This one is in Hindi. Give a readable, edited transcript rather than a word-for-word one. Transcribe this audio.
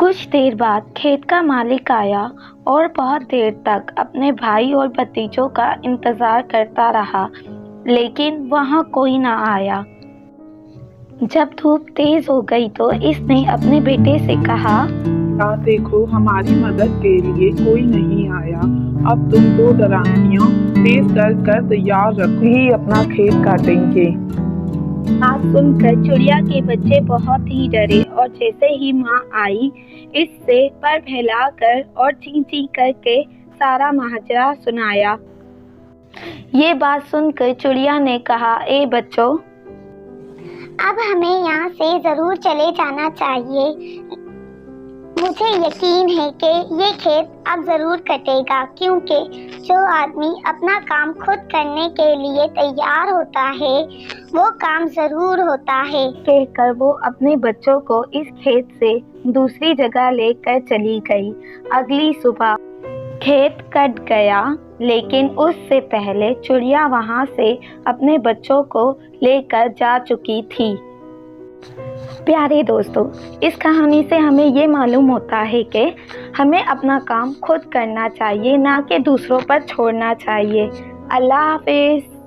कुछ देर बाद खेत का मालिक आया और बहुत देर तक अपने भाई और भतीजों का इंतजार करता रहा, लेकिन वहां कोई ना आया। जब धूप तेज हो गई तो इसने अपने बेटे से कहा, देखो, हमारी मदद के लिए कोई नहीं आया। अब तुम दो दरांतियां तेज कर तैयार रखो, ही अपना खेत काटेंगे। बात सुनकर चिड़िया के बच्चे बहुत ही डरे और जैसे ही माँ आई, इससे पर फैलाकर और ची ची करके सारा माजरा सुनाया। ये बात सुनकर चिड़िया ने कहा, ए बच्चों, अब हमें यहाँ से जरूर चले जाना चाहिए। मुझे यकीन है कि ये खेत अब जरूर कटेगा, क्योंकि जो आदमी अपना काम खुद करने के लिए तैयार होता है वो काम जरूर होता है। कहकर वो अपने बच्चों को इस खेत से दूसरी जगह लेकर चली गई। अगली सुबह खेत कट गया, लेकिन उससे पहले चिड़िया वहां से अपने बच्चों को लेकर जा चुकी थी। प्यारे दोस्तों, इस कहानी से हमें ये मालूम होता है कि हमें अपना काम खुद करना चाहिए, ना कि दूसरों पर छोड़ना चाहिए। अल्लाह हाफिज़।